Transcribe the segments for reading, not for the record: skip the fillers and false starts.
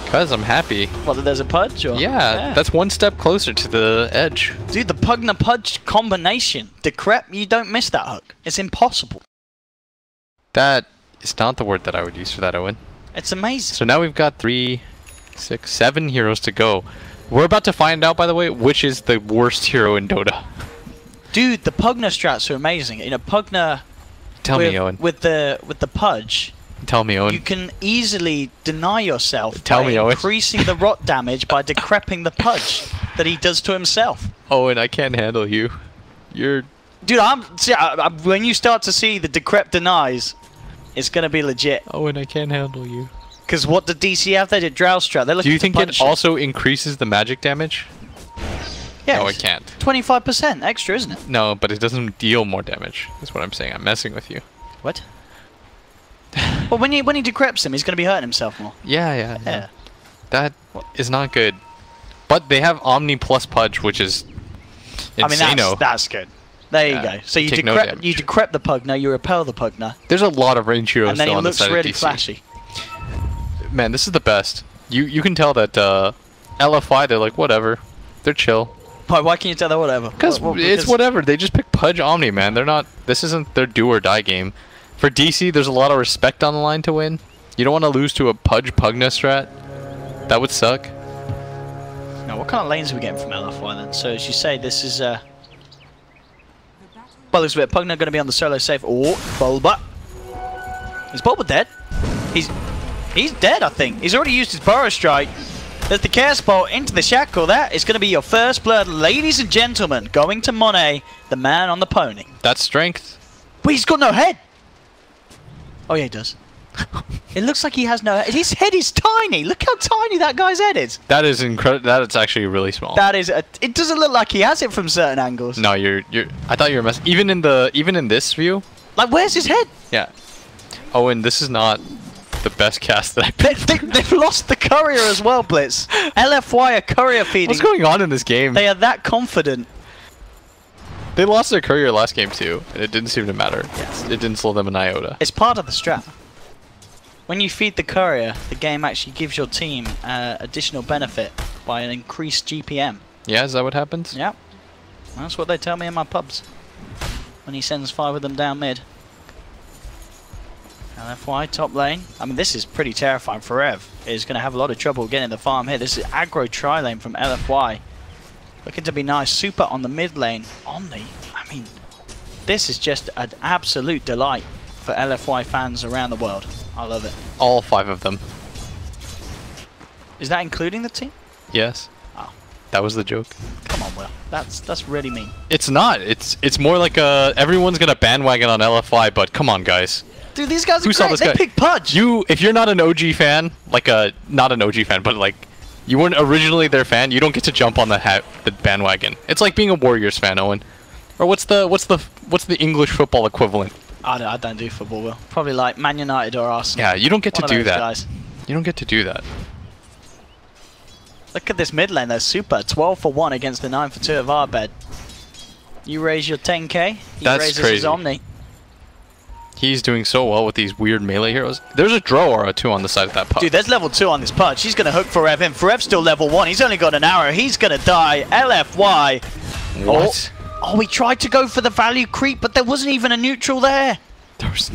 Cause I'm happy. What, that there's a Pudge? Or? Yeah, that's one step closer to the edge. Dude, the Pugna Pudge combination. Decrep, you don't miss that hook. It's impossible. That is not the word that I would use for that, Owen. It's amazing. So now we've got 3, 6, 7 heroes to go. We're about to find out, by the way, which is the worst hero in Dota. Dude, the Pugna strats are amazing. You know, Pugna... Tell me, Owen. With the Pudge... Tell me, Owen. You can easily deny yourself Tell by me, Owen. increasing the rot damage by decrepping the Pudge that he does to himself. Owen, I can't handle you. You're... Dude, when you start to see the decrep denies, it's going to be legit. Owen, I can't handle you. Because what did DC have? They did Drow Strat. Do you think it also increases the magic damage? Yeah. No, it can't. 25% extra, isn't it? No, but it doesn't deal more damage. That's what I'm saying. I'm messing with you. What? Well, when he decreps him, he's going to be hurting himself more. Yeah. That is not good. But they have Omni plus Pudge, which is insano. I mean, that's good. There you go. So you decrep the Pugna, you repel the Pugna. There's a lot of range heroes and then still he on the looks side really of DC. flashy. Man, this is the best. You can tell that LFY, they're like, whatever. They're chill. Why can't you tell that whatever? Because it's whatever. They just pick Pudge Omni, man. They're not... This isn't their do or die game. For DC, there's a lot of respect on the line to win. You don't want to lose to a Pudge Pugna strat. That would suck. Now, what kind of lanes are we getting from LFY then? So, as you say, this is... Well, looks a bit. Pugna going to be on the solo safe. Oh, Bulba. Is Bulba dead? He's dead, I think. He's already used his Burrow Strike. There's the Chaos Bolt into the Shackle. That is going to be your first blood, ladies and gentlemen. Going to Monet, the man on the pony. That's strength. But he's got no head. Oh, yeah, he does. It looks like he has no head. His head is tiny. Look how tiny that guy's head is. That is incredible. That is actually really small. That is. It doesn't look like he has it from certain angles. No, you're. I thought you were messing. Even in this view. Like, where's his head? Yeah. Oh, and this is not the best cast that I've been. They've lost the courier as well, Blitz. LFY are courier feeding. What's going on in this game? They are that confident. They lost their courier last game too, and it didn't seem to matter. Yes. It didn't slow them an iota. It's part of the strat. When you feed the courier, the game actually gives your team additional benefit by an increased GPM. Yeah, is that what happens? Yeah. That's what they tell me in my pubs. When he sends 5 of them down mid. LFY top lane. I mean, this is pretty terrifying for Rev. He's going to have a lot of trouble getting the farm here. This is aggro tri-lane from LFY. Looking to be nice. Super on the mid lane. I mean, this is just an absolute delight for LFY fans around the world. I love it. All 5 of them. Is that including the team? Yes. Oh. That was the joke. Come on, Will. That's really mean. It's not. It's more like everyone's gonna bandwagon on LFY, but come on, guys. Dude, these guys are great. They pick Pudge. If you're not an OG fan, like not an OG fan, but like you weren't originally their fan, you don't get to jump on the bandwagon. It's like being a Warriors fan, Owen. Or what's the English football equivalent? I don't do football, Will. Probably like Man United or Arsenal. Yeah, you don't get to do that. Guys. You don't get to do that. Look at this mid lane, though. Super. 12 for 1 against the 9 for 2 of our bed. You raise your 10k. That's raises crazy. His Omni. He's doing so well with these weird melee heroes. There's a Drow aura too on the side of that Pudge. Dude, there's level 2 on this Pudge. He's going to hook Forev in. Forev's still level 1. He's only got an arrow. He's going to die. LFY. What? Oh, we tried to go for the value creep, but there wasn't even a neutral there. There was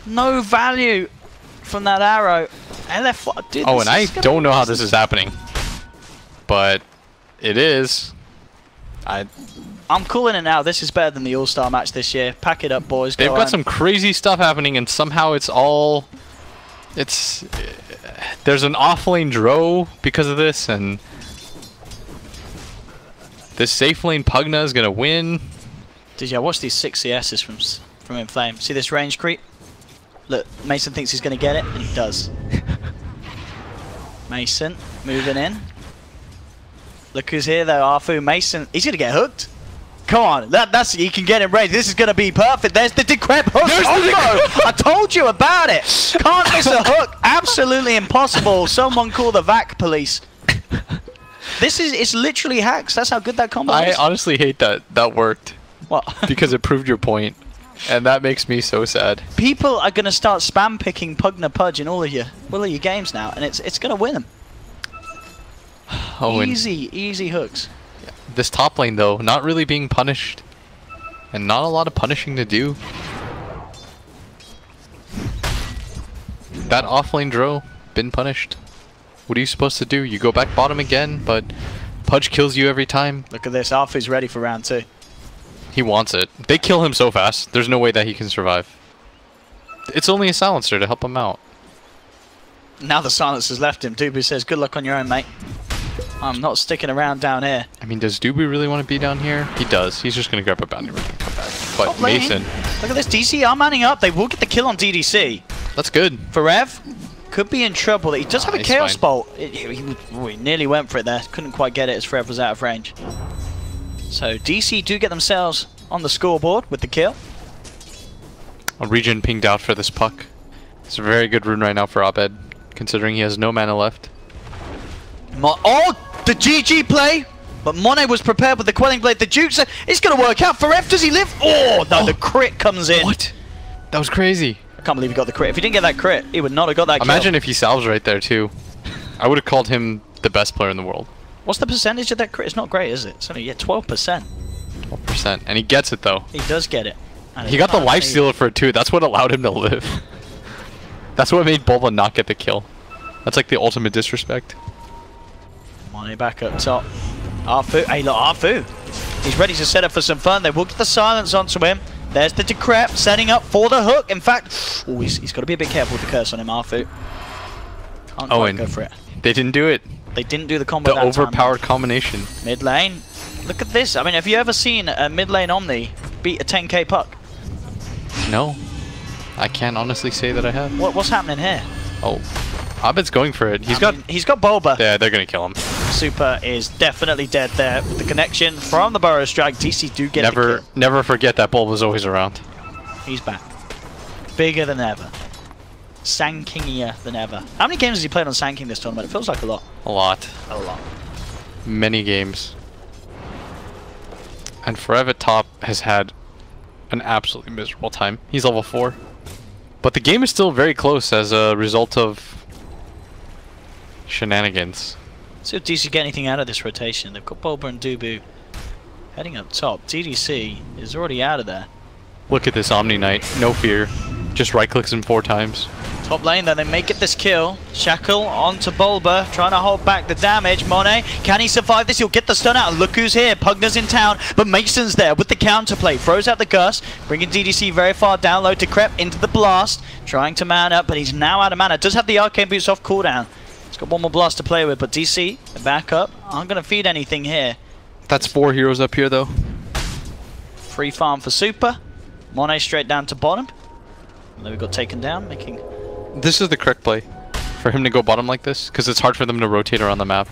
no value from that arrow. LFY. Dude, oh, and I don't know how this is happening. But it is. I'm calling it now. This is better than the All-Star match this year. Pack it up, boys. They've got some crazy stuff happening, and somehow it's all... There's an off-lane Drow because of this, and... This safe lane Pugna is going to win. Did you watch these 6 CSs from Inflame? See this range creep? Look, Mason thinks he's going to get it, and he does. Mason moving in. Look who's here though, Arfu. Mason, he's going to get hooked. Come on, that's he can get him ready. This is going to be perfect. There's the decrep hook. I told you about it. Can't miss a hook. Absolutely impossible. Someone call the VAC police. It's literally hacks. That's how good that combo is. I honestly hate that worked. What? Because it proved your point. And that makes me so sad. People are going to start spam picking Pugna Pudge in all of your games now, and it's going to win them. Oh, easy hooks. this top lane though, not really being punished, and not a lot of punishing to do. That offlane Dro been punished. What are you supposed to do? You go back bottom again, but Pudge kills you every time. Look at this. Arfu's ready for round 2. He wants it. They kill him so fast. There's no way that he can survive. It's only a silencer to help him out. Now the silencer's left him. Dubu says, good luck on your own, mate. I'm not sticking around down here. I mean, does Dubu really want to be down here? He does. He's just going to grab a bounty ring and come back. But Top lane. Mason... Look at this. DC are manning up. They will get the kill on DDC. That's good. Forev could be in trouble. He does have a he's Chaos fine. Bolt. He nearly went for it there. Couldn't quite get it as Forev was out of range. So DC do get themselves on the scoreboard with the kill. A regen pinged out for this puck. It's a very good rune right now for Abed, considering he has no mana left. Oh, the GG play! But Monet was prepared with the Quelling Blade. The Duke's it's going to work out. Forev, does he live? Oh, no, the crit comes in. What? That was crazy. I can't believe he got the crit. If he didn't get that crit, he would not have got that Imagine kill. if he salves right there, too. I would have called him the best player in the world. What's the percentage of that crit? It's not great, is it? It's only 12%. 12%. And he gets it, though. He does get it. And He got the life stealer for it, too. That's what allowed him to live. That's what made Bulba not get the kill. That's like the ultimate disrespect. Monet back up top. Arfu. Hey, look, Arfu. He's ready to set up for some fun. They will get the silence onto him. There's the Decrep setting up for the hook. In fact, oh, he's got to be a bit careful with the curse on him, Arfu. Can't quite go for it. They didn't do it. They didn't do the combo The that overpowered time. combination. Mid lane. Look at this. I mean, have you ever seen a mid lane Omni beat a 10k puck? No. I can't honestly say that I have. What's happening here? Oh. Abed's going for it. He's got Bulba. Yeah, they're going to kill him. Super is definitely dead there with the connection from the Burrow Strike. DC do get the kill. Never forget that Bulba's always around. He's back. Bigger than ever. Sankingier than ever. How many games has he played on Sanking this tournament? It feels like a lot. A lot. A lot. Many games. And Forever Top has had an absolutely miserable time. He's level 4. But the game is still very close as a result of shenanigans. See if DC get anything out of this rotation. They've got Bulba and Dubu heading up top. TDC is already out of there. Look at this Omni Knight. No fear. Just right clicks him 4 times. Top lane though, they may get this kill. Shackle onto Bulba, trying to hold back the damage. Monet, can he survive this? He'll get the stun out. Look who's here. Pugner's in town, but Mason's there with the counterplay. Throws out the Gus, bringing DDC very far down low to Crep into the blast. Trying to man up, but he's now out of mana. Does have the Arcane Boots off cooldown. He's got one more blast to play with, but DC, back up. Aren't going to feed anything here. That's 4 heroes up here though. Free farm for Super. Monet straight down to bottom. And then we got taken down, making... This is the correct play for him to go bottom like this, because it's hard for them to rotate around the map.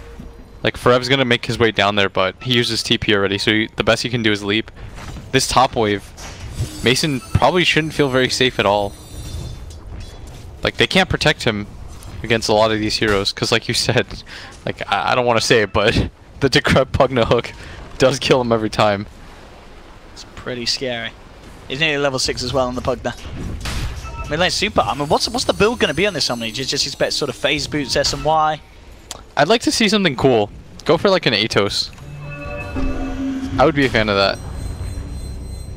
Like, Forev's going to make his way down there, but he uses TP already, so the best he can do is leap. This top wave, Mason probably shouldn't feel very safe at all. Like, they can't protect him against a lot of these heroes, because like you said, like, I don't want to say it, but the Decrep Pugna hook does kill him every time. It's pretty scary. He's nearly level 6 as well on the Pugna. Mid lane Super. I mean, what's the build going to be on this Omni? Just expect sort of phase boots, S and Y. I'd like to see something cool. Go for like an Atos. I would be a fan of that.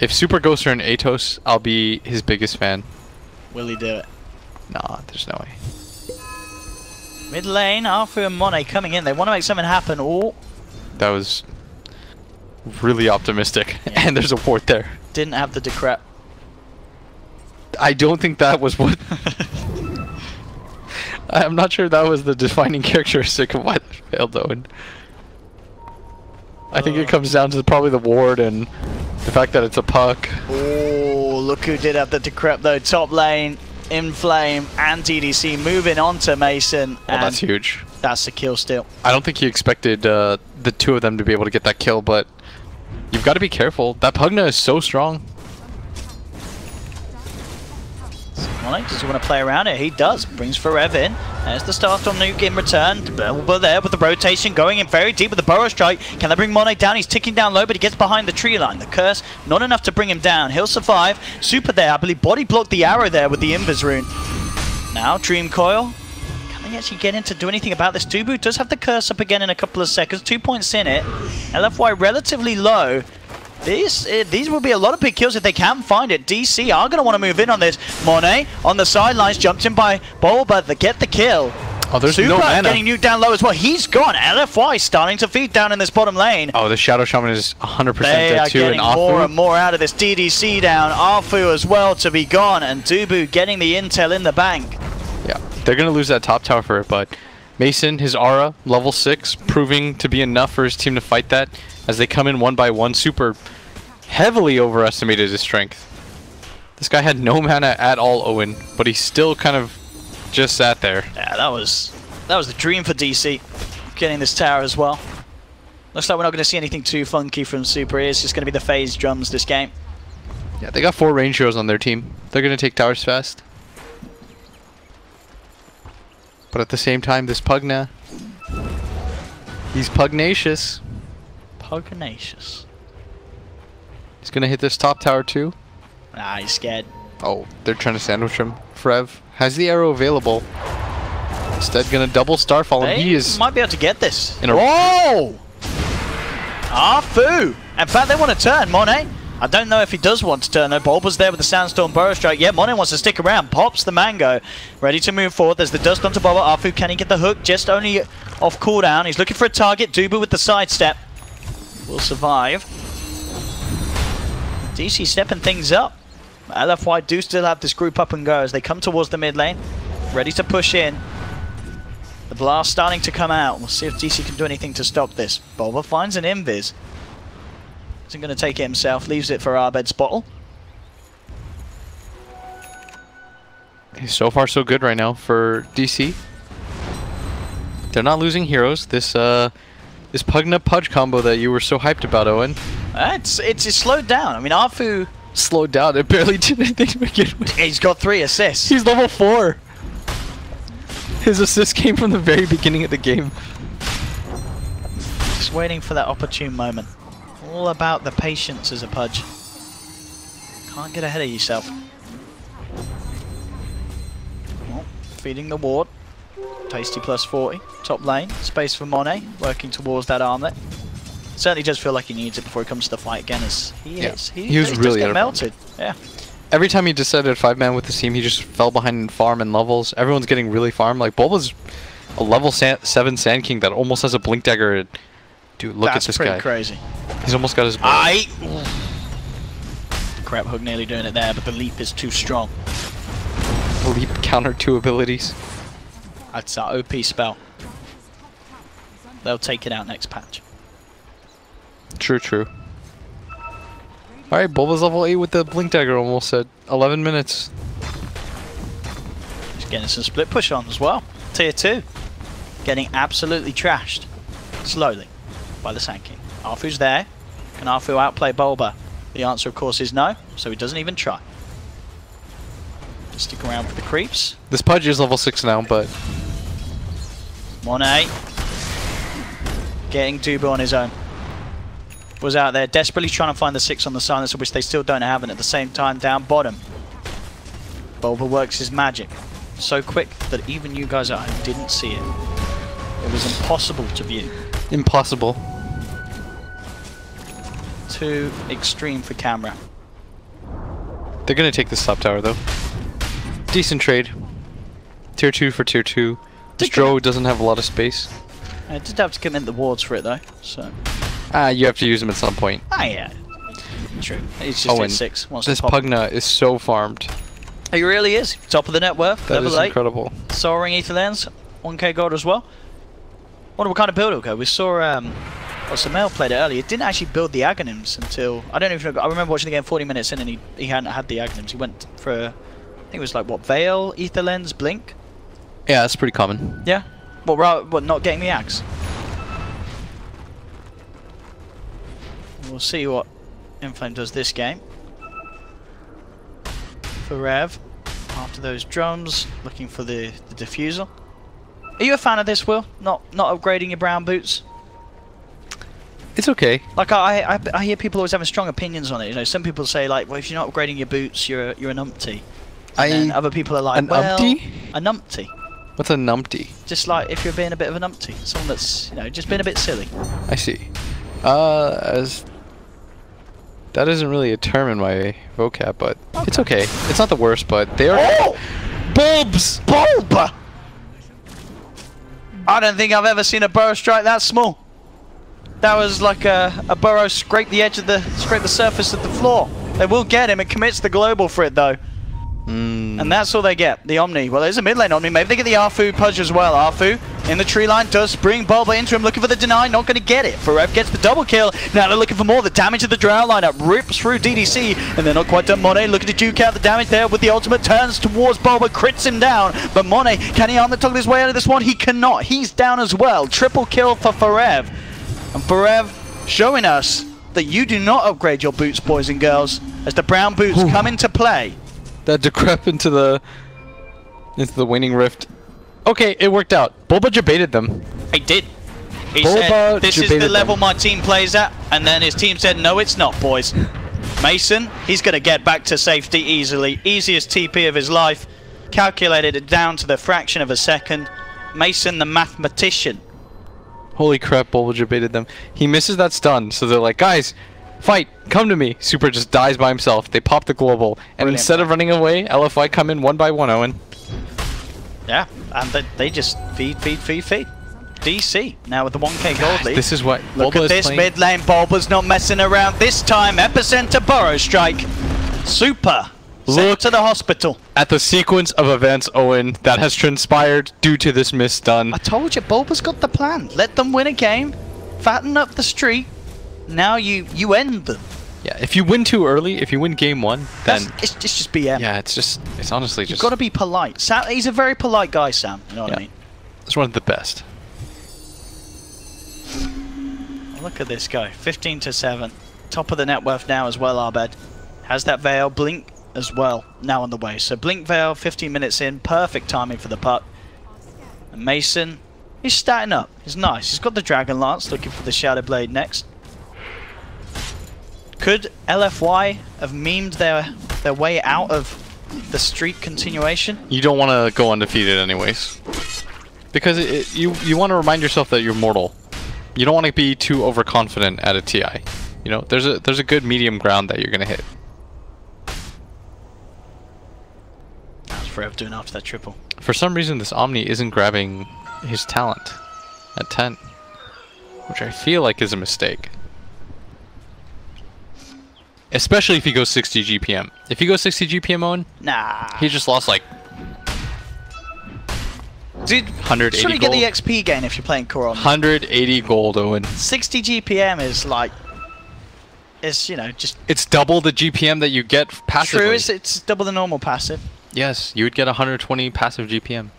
If Super goes for an Atos, I'll be his biggest fan. Will he do it? Nah, there's no way. Mid lane, Arfu and Monet coming in. They want to make something happen. Oh, That was really optimistic. Yeah. And there's a ward there. didn't have the Decrep. I don't think that was what... I'm not sure that was the defining characteristic of why that failed, though. And I think it comes down to probably the ward and the fact that it's a puck. Oh, look who did have the Decrep though. Top lane, Inflame, and TDC moving on to Mason. Well, that's huge. That's the kill still. I don't think he expected the 2 of them to be able to get that kill, but you've got to be careful. That Pugna is so strong. Monet, does he want to play around it? He does. Brings Forev in. There's the Starstorm nuke in return. Bulba there with the rotation, going in very deep with the Burrow Strike. Can they bring Monet down? He's ticking down low, but he gets behind the tree line. The curse, not enough to bring him down. He'll survive. Super there, I believe body blocked the arrow there with the Invis rune. Now Dream Coil. Can Can he actually get in to do anything about this? Dubu does have the curse up again in a couple of seconds. 2 points in it. LFY relatively low. These will be a lot of big kills if they can find it. DC are going to want to move in on this. Monet on the sidelines, jumped in by Bulba to get the kill. Oh, there's Super no mana. getting nuked down low as well. He's gone. LFY starting to feed down in this bottom lane. Oh, the Shadow Shaman is 100% They dead are too. getting And more Afu, and more out of this. DDC down. Arfu as well to be gone. And Dubu getting the intel in the bank. yeah, they're going to lose that top tower for it, but Mason, his aura, level 6, proving to be enough for his team to fight that as they come in one by one. Super heavily overestimated his strength. This guy had no mana at all, Owen, but he still kind of just sat there. Yeah, that was the dream for DC, getting this tower as well. Looks like we're not going to see anything too funky from Super. It's just going to be the phase drums this game. Yeah, they got 4 range heroes on their team. They're going to take towers fast. But at the same time, this Pugna, he's pugnacious. Pugnacious. He's going to hit this top tower too. Nah, he's scared. Oh, they're trying to sandwich him. Frev has the arrow available. Instead, going to double Starfall, and he is... might be able to get this. In a Whoa! Arfu! In fact, they want to turn, Monet. I don't know if he does want to turn though. Bulba's there with the Sandstorm Burrow Strike. Yeah, Monet wants to stick around. Pops the Mango. Ready to move forward. There's the dust onto Bulba. Arfu, can he get the hook? Just only off cooldown. He's looking for a target. Dubu with the sidestep. Will survive. DC stepping things up. LFY do still have this group up and go as they come towards the mid lane. Ready to push in. The blast starting to come out. We'll see if DC can do anything to stop this. Bulba finds an invis. Isn't going to take it himself. Leaves it for Arbed's bottle. So far, so good right now for DC. They're not losing heroes. This Pugna Pudge combo that you were so hyped about, Owen. It's slowed down. I mean, Arfu slowed down. It barely did anything to begin with. He's got 3 assists. He's level 4. His assist came from the very beginning of the game. Just waiting for that opportune moment. All about the patience as a Pudge. Can't get ahead of yourself. Well, feeding the ward. Tasty plus 40. Top lane. Space for Monet. Working towards that armlet. Certainly does feel like he needs it before he comes to the fight again, as he is. He was really just melted. Yeah. Every time he decided 5-man with the team, he just fell behind in farm and levels. Everyone's getting really farmed. Like, Bulba's a level 7 Sand King that almost has a Blink Dagger. Dude, look at this guy. That's pretty crazy. He's almost got his... Crap hook nearly doing it there, but the leap is too strong. Leap counter 2 abilities. That's our OP spell. They'll take it out next patch. True, true. Alright, Bulba's level 8 with the Blink Dagger almost at 11 minutes. Just getting some split push on as well. Tier 2. Getting absolutely trashed. Slowly. By the Sand King. Arfu's there. Can Arfu outplay Bulba? The answer, of course, is no, so he doesn't even try. Just stick around for the creeps. This Pudge is level 6 now, but... Monet. Getting Dubu on his own. Was out there desperately trying to find the 6 on the silencer, which they still don't have, and at the same time down bottom. Bulba works his magic. So quick that even you guys at home didn't see it. It was impossible to view. Impossible. Too extreme for camera. They're gonna take this top tower though. Decent trade. Tier 2 for tier 2. This Dro doesn't have a lot of space. I did have to commit the wards for it though, so... You have to use them at some point. Ah, yeah. True. He's just at 6. This Pugna is so farmed. He really is. Top of the net worth. That level is 8. Incredible. Soaring Ether Lens. 1k gold as well. Wonder what kind of build it'll go. We saw... Samel played it earlier. He didn't actually build the Aghanims until... I don't even know... I remember watching the game 40 minutes in and he hadn't had the Aghanims. He went for... I think it was like, what? Veil, Ether Lens, Blink? Yeah, that's pretty common. Yeah? What, not getting the Aghs? We'll see what Inflame does this game. For Rev, after those drums, looking for the diffusal. Are you a fan of this, Will? Not upgrading your brown boots? It's okay. Like I hear people always having strong opinions on it. You know, some people say like, well, if you're not upgrading your boots, you're an umpty. And then other people are like, well, umpty? a numpty. What's a numpty? Just like if you're being a bit of a numpty. Someone that's, you know, just being a bit silly. I see. As that isn't really a term in my vocab, but it's okay. It's not the worst, but they are. Oh! Bulbs! Bulb! I don't think I've ever seen a burrow strike that small. That was like a burrow scrape the surface of the floor. They will get him. It commits the global for it though. And that's all they get. The Omni. Well, there's a mid lane Omni. Maybe they get the Arfu Pudge as well. Arfu in the tree line does bring Bulba into him, looking for the deny. Not going to get it. Forev gets the double kill. Now they're looking for more. The damage of the Drow lineup rips through DDC, and they're not quite done. Monet looking to duke out the damage there with the ultimate. Turns towards Bulba, crits him down. But Monet, can he arm the toggle his way out of this one? He cannot. He's down as well. Triple kill for Forev. And Forev showing us that you do not upgrade your boots, boys and girls, as the brown boots come into play. That decrep into the waning rift. Okay, it worked out. Bulba baited them. He did. He Bulba said, this is the debated level them. my team plays at, and then his team said, no, it's not, boys. Mason, he's going to get back to safety easily. Easiest TP of his life. Calculated it down to the fraction of a second. Mason, the mathematician. Holy crap, Bulba baited them. He misses that stun, so they're like, guys, fight, come to me. Super just dies by himself. They pop the global, and Brilliant. instead of running away, LFY come in one by one, Owen. Yeah, and they just feed. DC now with the 1k gold lead. This is what Look Bulba at is this playing. mid lane. Bulba's not messing around this time. Epicenter burrow strike. Super. Sent to the hospital. At the sequence of events, Owen, that has transpired due to this missed stun. I told you, Bulba's got the plan. Let them win a game, fatten up the streak. Now you end them. Yeah, if you win too early, if you win game one, then It's just BM. yeah, it's honestly You've just. got to be polite. Sam, he's a very polite guy, Sam. You know what I mean? It's one of the best. Look at this guy, 15 to 7. Top of the net worth now as well, Arbed. Has that Veil, Blink as well, now on the way. So Blink Veil, 15 minutes in, perfect timing for the puck. And Mason, he's starting up. He's nice. He's got the Dragon Lance, looking for the Shadow Blade next. Could LFY have memed their way out of the streak continuation? You don't want to go undefeated anyways. Because you want to remind yourself that you're mortal. You don't want to be too overconfident at a TI. You know, there's a good medium ground that you're going to hit. That was Forever doing after that triple. For some reason, this Omni isn't grabbing his talent at 10. Which I feel like is a mistake. Especially if he goes 60 GPM. If he goes 60 GPM, Owen, Nah. he just lost like Dude, 180 should you gold. get the XP gain if you're playing Koron? 180 gold, Owen. 60 GPM is like, it's, you know, just It's double the GPM that you get passively. true. It's double the normal passive. Yes, you would get 120 passive GPM.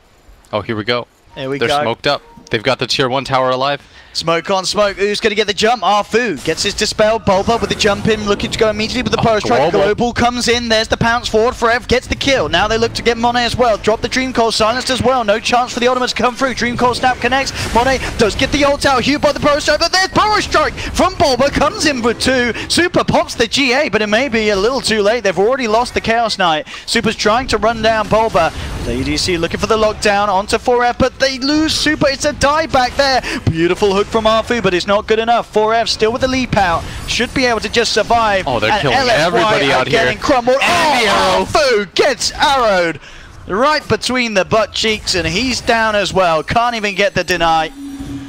Oh, here we go. There we They're go. smoked up. They've got the tier 1 tower alive. Smoke on smoke. Who's going to get the jump? Arfu gets his dispel. Bulba with the jump in, looking to go immediately with the burrow strike. Global comes in. There's the pounce forward. Forev gets the kill. Now they look to get Monet as well. Drop the Dream Coil, silenced as well. No chance for the ultimate to come through. Dream Coil snap connects. Monet does get the ult out. Hugh by the burrow strike, but there's burrow strike from Bulba. Comes in for 2. Super pops the GA, but it may be a little too late. They've already lost the Chaos Knight. Super's trying to run down Bulba. The EDC looking for the lockdown onto Forev, but they lose Super. It's a die back there. Beautiful hook from Arfu, but it's not good enough. Forev still with the leap out. Should be able to just survive. Oh, they're And killing LFY everybody are out here. getting crumbled. Enemy Oh, Arfu gets arrowed right between the butt cheeks, and he's down as well. Can't even get the deny.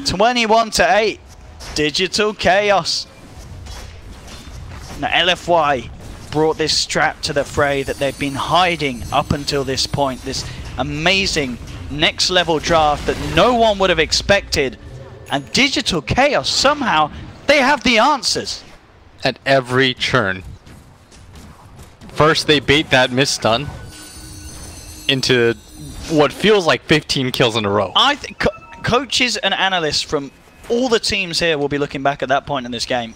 21 to 8. Digital chaos. Now LFY brought this strap to the fray that they've been hiding up until this point. This amazing next level draft that no one would have expected. And Digital Chaos, somehow, they have the answers. At every churn. First, they bait that miss stun into what feels like 15 kills in a row. I think coaches and analysts from all the teams here will be looking back at that point in this game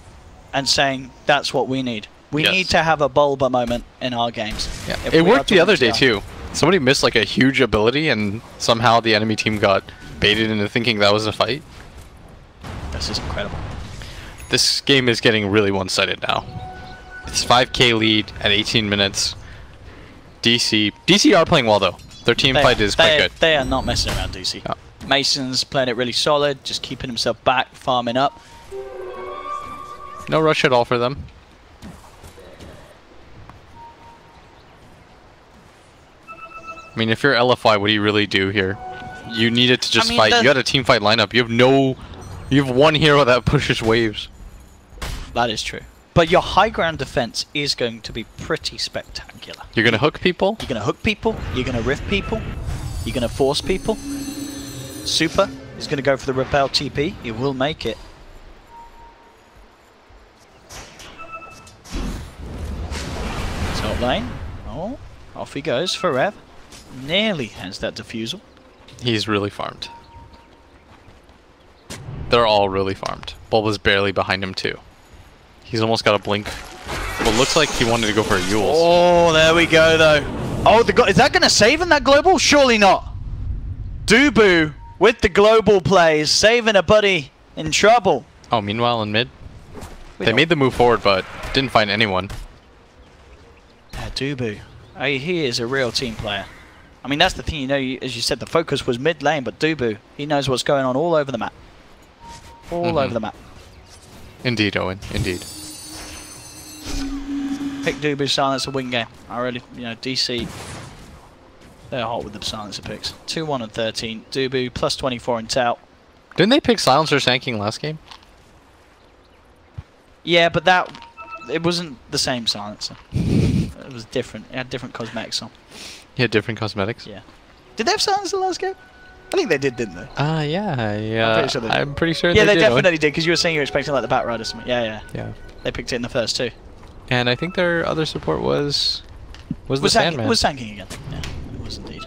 and saying, that's what we need. We Yes. need to have a Bulba moment in our games. Yeah. if It we are worked the other day talking too. Somebody missed like a huge ability and somehow the enemy team got baited into thinking that was a fight. This is incredible. This game is getting really one-sided now. It's 5k lead at 18 minutes. DC are playing well though. Their team fight is quite good. They are not messing around, DC. No. Mason's playing it really solid, just keeping himself back, farming up. No rush at all for them. I mean, if you're LFY, what do you really do here? You needed to just fight. You got a team fight lineup. You have one hero that pushes waves. That is true. But your high ground defense is going to be pretty spectacular. You're going to hook people? You're going to hook people. You're going to rift people. You're going to force people. Super is going to go for the repel TP. He will make it. Top lane. Oh, off he goes for Rev. Nearly has that defusal. He's really farmed. They're all really farmed. Bulba's barely behind him too. He's almost got a blink. Well, looks like he wanted to go for a Yules. Oh, there we go though. Oh, is that going to save him, that global? Surely not. Dubu with the global plays, saving a buddy in trouble. Oh, meanwhile in mid, they made the move forward, but didn't find anyone. Yeah, Dubu. He is a real team player. I mean, that's the thing, you know, as you said, the focus was mid lane, but Dubu, he knows what's going on all over the map. All over the map. Indeed, Owen. Indeed. Pick Dubu, Silencer, win game. I really, you know, DC, they're hot with the Silencer picks. 2-1 and 13. Dubu, plus 24 in tout. Didn't they pick Silencer Sanking last game? Yeah, but it wasn't the same Silencer. It was different. It had different cosmetics on. He had different cosmetics? Yeah. Did they have Silencer last game? I think they did, didn't they? Yeah. I'm pretty sure they did. definitely did, because you were saying you were expecting like the Bat Ride or something. Yeah. They picked it in the first two. And I think their other support was the Sandman. Was Sanking again. Yeah, it was indeed.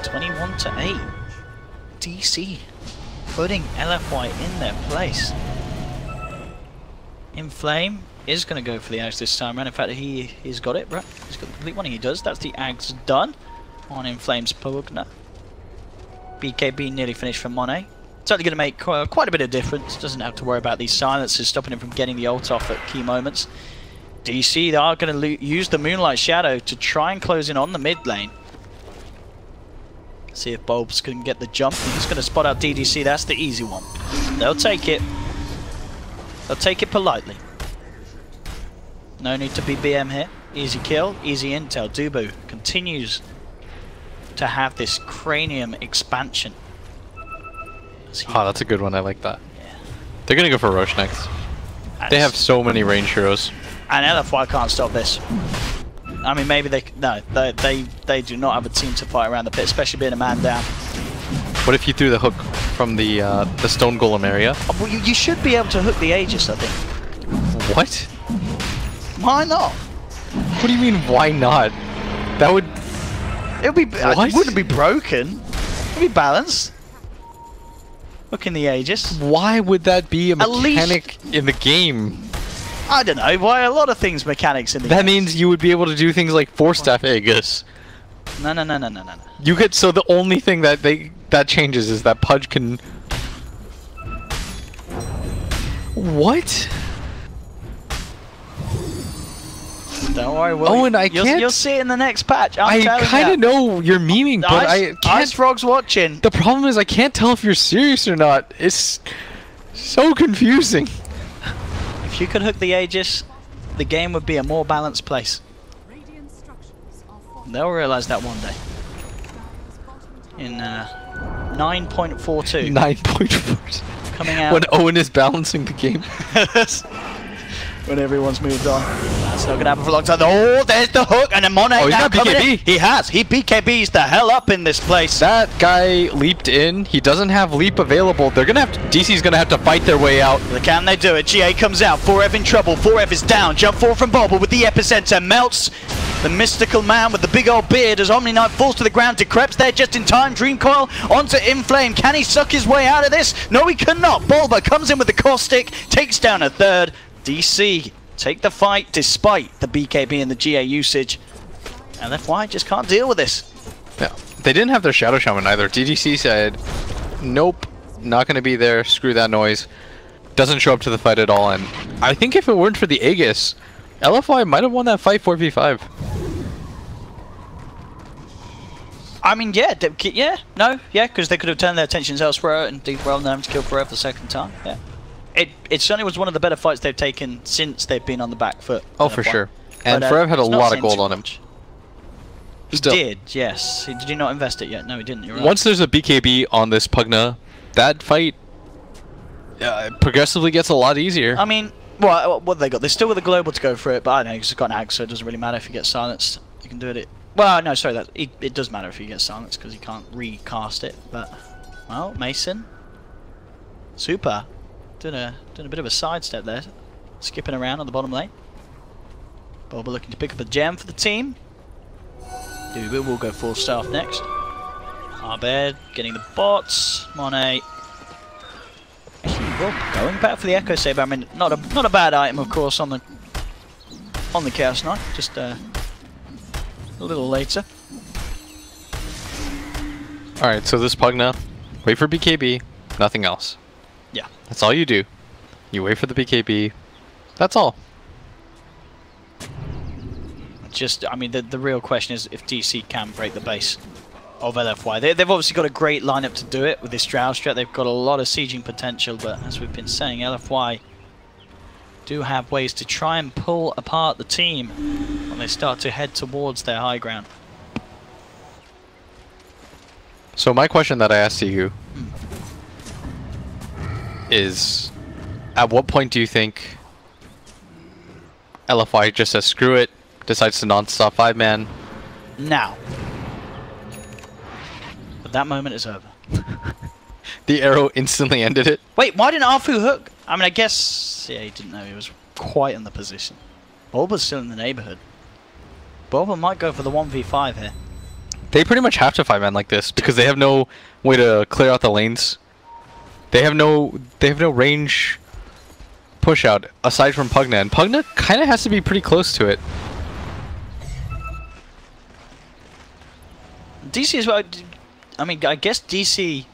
21 to 8. DC putting LFY in their place. Inflame is going to go for the Ags this time around. In fact, he's got it, right? He's got the complete one. He does. That's the Ags done on Inflame's Pugna. BKB nearly finished for Monet. Certainly going to make quite a bit of difference. Doesn't have to worry about these silences stopping him from getting the ult off at key moments. DC, they are going to use the Moonlight Shadow to try and close in on the mid lane. See if Bulbs can get the jump. He's going to spot out DDC. That's the easy one. They'll take it. They'll take it politely. No need to be BM here. Easy kill, easy intel. Dubu continues to have this cranium expansion. Oh, that's a good one. I like that. Yeah. They're going to go for Roche next. They have so many range heroes. And LFY can't stop this. I mean, maybe they do not have a team to fight around the pit, especially being a man down. What if you threw the hook from the Stone Golem area? Well, you should be able to hook the Aegis, I think. What? Why not? What do you mean, why not? That would... It wouldn't be broken. It would be balanced. Hooking the Aegis. Why would that be a mechanic in the game? I don't know. Why a lot of things mechanics in the game. That means you would be able to do things like Force Staff Aegis. No. You could. So the only thing that changes is that Pudge can. What? Don't worry, Owen, I can't. You'll see it in the next patch. I kind of know you're memeing, but I can't. Ice Frog's watching. The problem is I can't tell if you're serious or not. It's so confusing. If you could hook the Aegis, the game would be a more balanced place. They'll realize that one day. In 9.42. 9.42. Coming out. When Owen is balancing the game. When everyone's moved on. That's not going to happen for a long time. Oh, there's the hook, and then Monet he's now got coming BKB. in. He has. He BKBs the hell up in this place. That guy leaped in. He doesn't have leap available. They're gonna have to, DC's gonna have to fight their way out. Can they do it? GA comes out. 4F in trouble. 4F is down. Jump forward from Bobble with the epicenter. Melts the mystical man with the big old beard as Omni Knight falls to the ground. Decreps there just in time. Dream Coil onto Inflame. Can he suck his way out of this? No, he cannot. Bulba comes in with the caustic. Takes down a third. DC take the fight despite the BKB and the GA usage. LFY just can't deal with this. Yeah, they didn't have their Shadow Shaman either. DDC said, nope, not going to be there, screw that noise. Doesn't show up to the fight at all, and I think if it weren't for the Aegis, LFY might have won that fight 4v5. I mean, yeah, because they could have turned their attentions elsewhere and did well them to kill Forever the second time. Yeah, it certainly was one of the better fights they've taken since they've been on the back foot. Oh, for sure. And Forever had a lot of gold on him. He did, yes. Did he not invest it yet? No, he didn't. You're right. Once there's a BKB on this Pugna, that fight progressively gets a lot easier. I mean, what have they got? They've still got the global to go for it, but I don't know, he's got an ag, so it doesn't really matter if he gets silenced. You can do it. Well, no, sorry, it does matter if he gets silenced because he can't recast it. But well, Mason, super, doing a bit of a sidestep there, skipping around on the bottom lane. Boba looking to pick up a gem for the team. Dubu will go full staff next. Arbed getting the bots. Monet. Well, going back for the Echo Saber. I mean, not a bad item, of course, on the Chaos Knight. Just a little later. All right, so this Pugna, wait for BKB, nothing else. Yeah, that's all you do. You wait for the BKB. That's all. Just, I mean, the real question is if DC can break the base of LFY. They've obviously got a great lineup to do it with this Drow strat. They've got a lot of sieging potential, but as we've been saying, LFY do have ways to try and pull apart the team when they start to head towards their high ground. So my question that I asked you is, at what point do you think LFY just says screw it, decides to non-stop 5-man? Now. But that moment is over. The arrow instantly ended it. Wait, why didn't Arfu hook? I mean, I guess... yeah, he didn't know he was quite in the position. Bulba's still in the neighborhood. Bulba might go for the 1v5 here. They pretty much have to 5-man like this because they have no way to clear out the lanes. They have no range push out aside from Pugna, and Pugna kind of has to be pretty close to it. DC as well. I mean, I guess DC,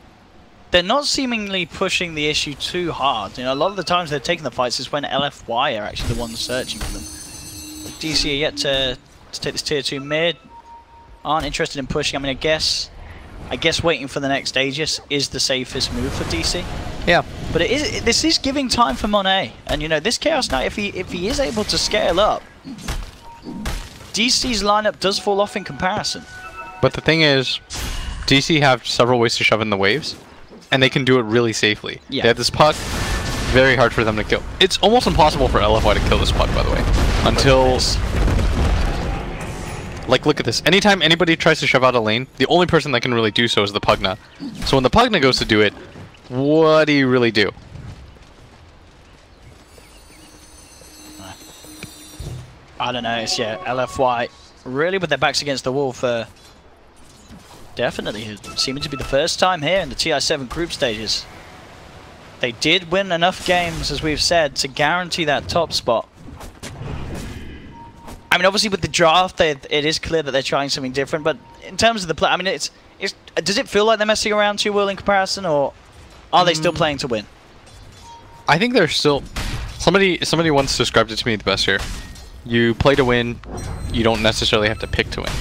they're not seemingly pushing the issue too hard. You know, a lot of the times they're taking the fights is when LFY are actually the ones searching for them. But DC are yet to take this tier 2 mid. Aren't interested in pushing. I mean, I guess waiting for the next Aegis is the safest move for DC. Yeah. But this is giving time for Monet, and you know, this Chaos Knight, if he is able to scale up, DC's lineup does fall off in comparison. But the thing is, DC have several ways to shove in the waves, and they can do it really safely. Yeah. They have this puck, very hard for them to kill. It's almost impossible for LFY to kill this puck, by the way, until... like, look at this. Anytime anybody tries to shove out a lane, the only person that can really do so is the Pugna. So when the Pugna goes to do it, what do you really do? I don't know. It's, yeah, LFY really with their backs against the wall for definitely seeming to be the first time here in the TI7 group stages. They did win enough games, as we've said, to guarantee that top spot. I mean, obviously with the draft, it is clear that they're trying something different, but in terms of the play, I mean, does it feel like they're messing around too well in comparison, or are they still playing to win? I think they're still... Somebody once described it to me the best here. You play to win, you don't necessarily have to pick to win.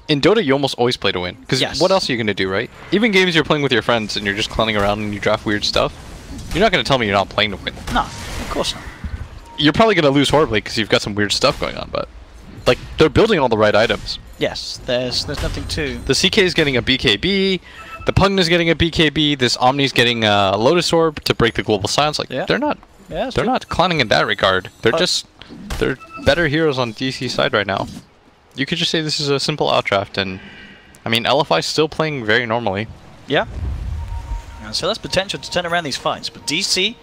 In Dota, you almost always play to win, because what else are you going to do, right? Even games you're playing with your friends and you're just clowning around and you draft weird stuff, you're not going to tell me you're not playing to win. No, of course not. You're probably going to lose horribly because you've got some weird stuff going on, but like they're building all the right items. Yes, there's nothing to... The CK is getting a BKB, the Pugna's getting a BKB, this Omni's getting a Lotus Orb to break the global silence. Like they're not clowning in that regard. They're better heroes on DC's side right now. You could just say this is a simple outdraft, and I mean LFI's still playing very normally. Yeah. And so that's potential to turn around these fights, but DC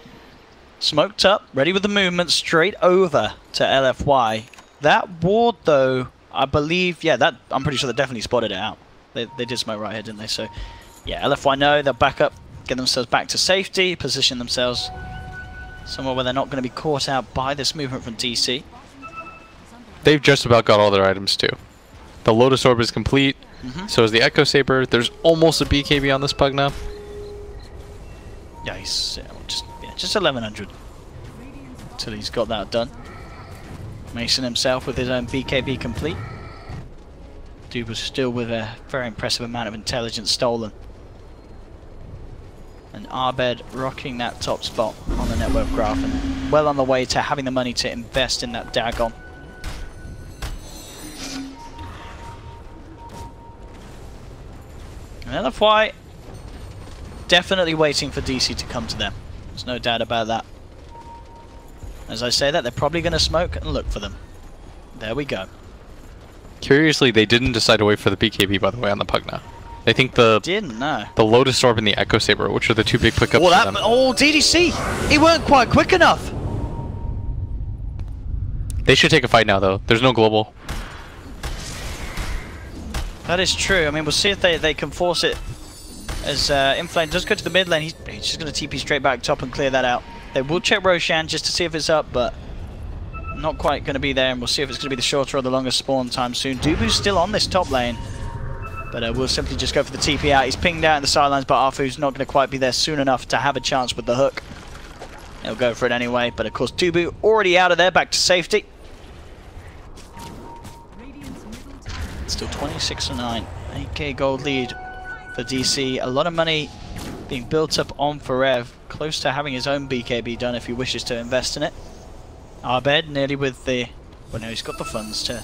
smoked up, ready with the movement straight over to LFY. That ward, though, I believe, I'm pretty sure they definitely spotted it out. They did smoke right here, didn't they? So, yeah, LFY know they'll back up, get themselves back to safety, position themselves somewhere where they're not going to be caught out by this movement from DC. They've just about got all their items, too. The Lotus Orb is complete, so is the Echo Saber. There's almost a BKB on this Pugna. Yeah, he's just 1100 until he's got that done. Mason himself with his own BKB complete. Dude was still with a very impressive amount of intelligence stolen. And Abed rocking that top spot on the network graph and well on the way to having the money to invest in that Dagon. And LFY definitely waiting for DC to come to them. There's no doubt about that. As I say that, they're probably going to smoke and look for them. There we go. Curiously, they didn't decide to wait for the BKB, by the way, on the Pugna. They think the Lotus Orb and the Echo Saber, which are the two big pickups for them. Oh, DDC! He weren't quite quick enough! They should take a fight now, though. There's no global. That is true. I mean, we'll see if they can force it. As Inflame does go to the mid lane, he's just going to TP straight back top and clear that out. They will check Roshan just to see if it's up, but not quite going to be there, and we'll see if it's going to be the shorter or the longer spawn time soon. Dubu's still on this top lane, but we'll simply just go for the TP out. He's pinged out in the sidelines, but Arfu's not going to quite be there soon enough to have a chance with the hook. He'll go for it anyway, but of course Dubu already out of there, back to safety. Still 26-9, 8k gold lead for DC. A lot of money being built up on Forev, close to having his own BKB done if he wishes to invest in it. Abed nearly with the... well, no, he's got the funds to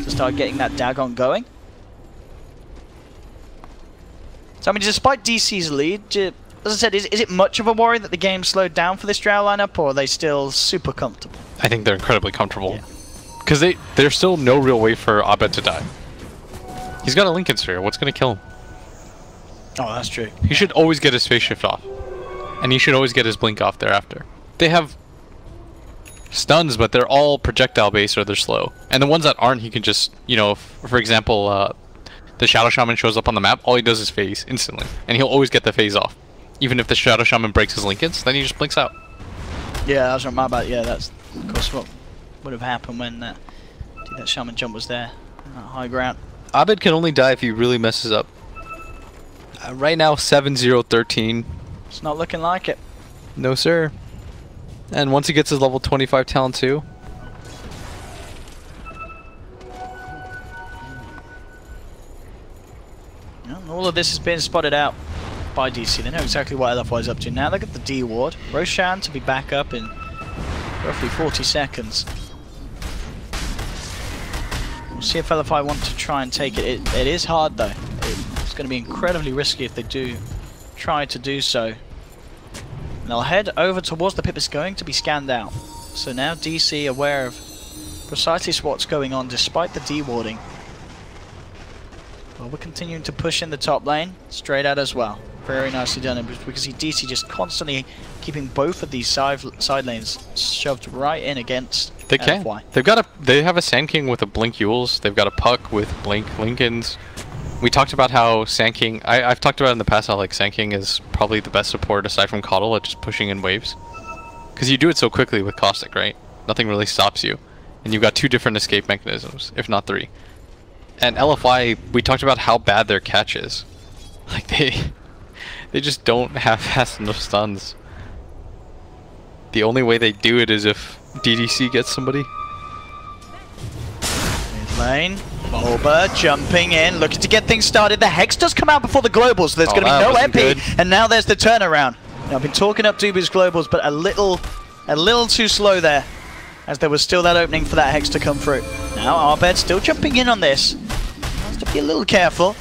start getting that Dagon going. So, I mean, despite DC's lead, as I said, is it much of a worry that the game slowed down for this Drow lineup, or are they still super comfortable? I think they're incredibly comfortable. Because there's still no real way for Abed to die. He's got a Lincoln Sphere. What's going to kill him? Oh, that's true. He should always get his phase shift off. And he should always get his blink off thereafter. They have stuns, but they're all projectile based or they're slow. And the ones that aren't, he can just, you know, for example, the Shadow Shaman shows up on the map, all he does is phase instantly. And he'll always get the phase off. Even if the Shadow Shaman breaks his Lincolns, then he just blinks out. Yeah, that's what my bad. Yeah, that's of course what would have happened when that Shaman jump was there on that high ground. Abed can only die if he really messes up. Right now, 7-0-13. It's not looking like it. No, sir. And once he gets his level 25 talent too. All of this has been spotted out by DC. They know exactly what LFY is up to. Now they got the D ward. Roshan to be back up in roughly 40 seconds. We'll see if LFY want to try and take it. It is hard though. It's going to be incredibly risky if they do try to do so. And they'll head over towards the pip. It's going to be scanned out. So now DC aware of precisely what's going on despite the D-warding. Well, we're continuing to push in the top lane, straight out as well. Very nicely done, and we can see DC just constantly keeping both of these side lanes shoved right in against They can. LFY. They have a Sand King with a Blink Yules. They've got a Puck with Blink Lincolns. We talked about how Sand King... I've talked about in the past how like Sand King is probably the best support aside from Coddle at just pushing in waves. Because you do it so quickly with Caustic, right? Nothing really stops you. And you've got two different escape mechanisms, if not three. And LFY, we talked about how bad their catch is. Like they just don't have fast enough stuns. The only way they do it is if DDC gets somebody. Mid lane, Bulba jumping in, looking to get things started. The Hex does come out before the globals, so there's going to be no epi, and now there's the turnaround. Now, I've been talking up Dubu's globals, but a little too slow there, as there was still that opening for that Hex to come through. Now Arbed still jumping in on this. Has to be a little careful,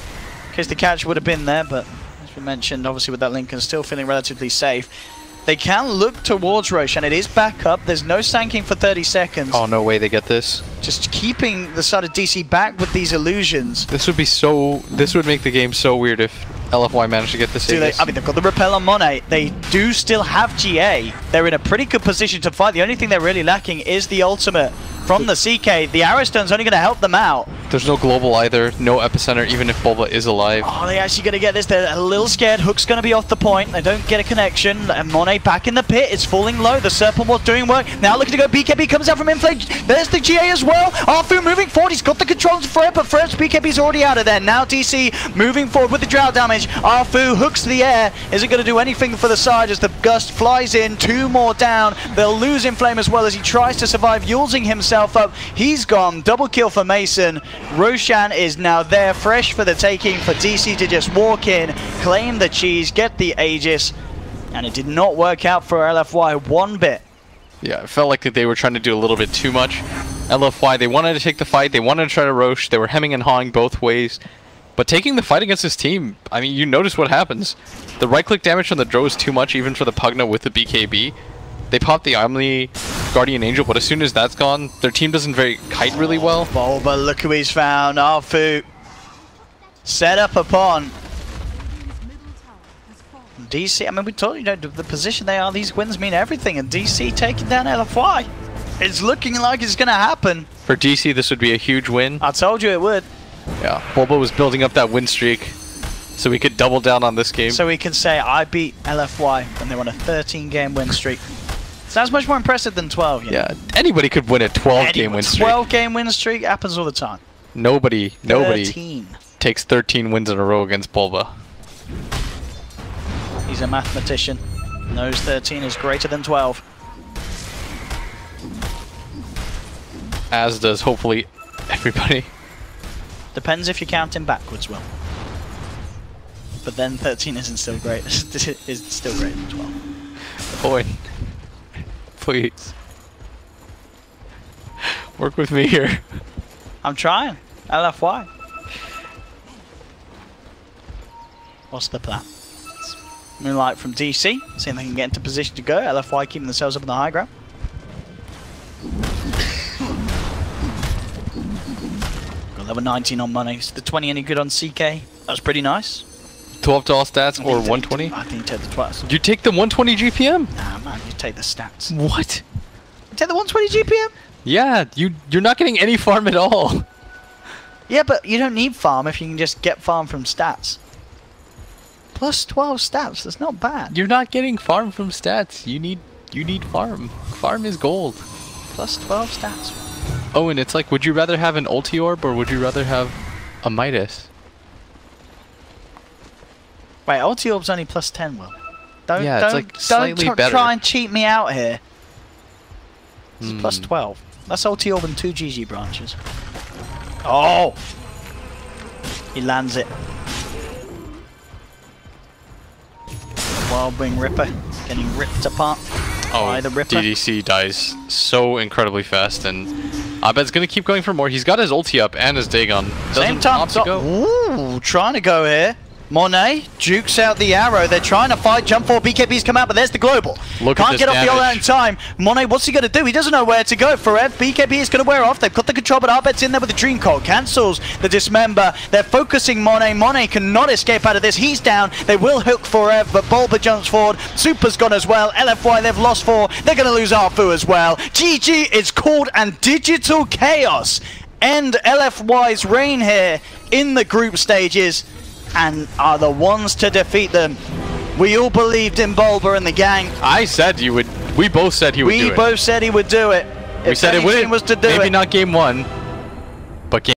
in case the catch would have been there, but as we mentioned, obviously with that Lincoln still feeling relatively safe. They can look towards Roshan. It is back up. There's no sanking for 30 seconds. Oh, no way they get this. Just keeping the side of DC back with these illusions. This would be so... This would make the game so weird if LFY managed to get this. I mean, they've got the repel on Monet. They do still have GA. They're in a pretty good position to fight. The only thing they're really lacking is the ultimate from the CK. The Arrow Stone's only going to help them out. There's no global either. No epicenter, even if Bulba is alive. Oh, they're actually going to get this. They're a little scared. Hook's going to be off the point. They don't get a connection. And Monet back in the pit. It's falling low. The Serpent Ward's doing work. Now looking to go. BKB comes out from Inflame. There's the GA as well. Arfu moving forward. He's got the controls for it, but first BKB's already out of there. Now DC moving forward with the drought damage. Arfu hooks the air. Isn't going to do anything for the side as the gust flies in. Two more down. They'll lose Inflame as well as he tries to survive, using himself up. He's gone. Double kill for Mason. Roshan is now there, fresh for the taking, for DC to just walk in, claim the cheese, get the Aegis, and it did not work out for LFY one bit. Yeah, it felt like they were trying to do a little bit too much. LFY, they wanted to take the fight, they wanted to try to Roche, they were hemming and hawing both ways. But taking the fight against this team, I mean, you notice what happens. The right-click damage on the Drow is too much, even for the Pugna with the BKB. They pop the Omni Guardian Angel, but as soon as that's gone, their team doesn't kite really well. Bulba, look who he's found. Arfu set up upon DC. I mean, we told you, the position they are, these wins mean everything, and DC taking down LFY. It's looking like it's going to happen. For DC, this would be a huge win. I told you it would. Yeah, Bulba was building up that win streak, so we could double down on this game. So we can say, I beat LFY when they won a 13-game win streak. Sounds much more impressive than 12, you know? Yeah, anybody could win a 12-game win streak. 12-game win streak happens all the time. Nobody 13. Takes 13 wins in a row against Bulba. He's a mathematician. Knows 13 is greater than 12. As does, hopefully, everybody. Depends if you're counting backwards, Will. But then 13 isn't still great. Is still greater than 12. Owen, please. Work with me here. I'm trying. LFY. What's the plan? Moonlight from DC, seeing if they can get into position to go. LFY keeping themselves up on the high ground. Got level 19 on money. Is the 20 any good on CK? That was pretty nice. 12 to all stats or 120? I think you take the 12. You take the 120 GPM? Nah, man, you take the stats. What? You take the 120 GPM? Yeah, you're not getting any farm at all. Yeah, but you don't need farm if you can just get farm from stats. Plus 12 stats, that's not bad. You're not getting farm from stats. You need farm. Farm is gold. Plus 12 stats. Oh, and it's like, would you rather have an ulti orb or would you rather have a Midas? Wait, ulti orb's only plus 10, Will. Yeah, it's like slightly better. Try and cheat me out here. It's plus 12. That's ulti orb and 2 GG branches. Oh! He lands it. Wild Wing Ripper getting ripped apart by the Ripper. DDC dies so incredibly fast, and Abed's gonna keep going for more. He's got his ulti up and his Dagon. Same time. Ooh, trying to go here. Monet jukes out the arrow. They're trying to fight. Jump for BKB's come out, but there's the global. Can't get off the ult out in time. Monet, what's he going to do? He doesn't know where to go. Forev, BKB is going to wear off. They've got the control, but Arbet's in there with the Dream Coil. Cancels the Dismember. They're focusing Monet. Monet cannot escape out of this. He's down. They will hook Forev, but Bulba jumps forward. Super's gone as well. LFY, they've lost 4. They're going to lose Arfu as well. GG is called, and Digital Chaos end LFY's reign here in the group stages, and are the ones to defeat them. We all believed in Bulba and the gang. I said you would. We both said he would do it. We both said he would do it. We said it wouldn't. Was to do maybe it. not game 1, but game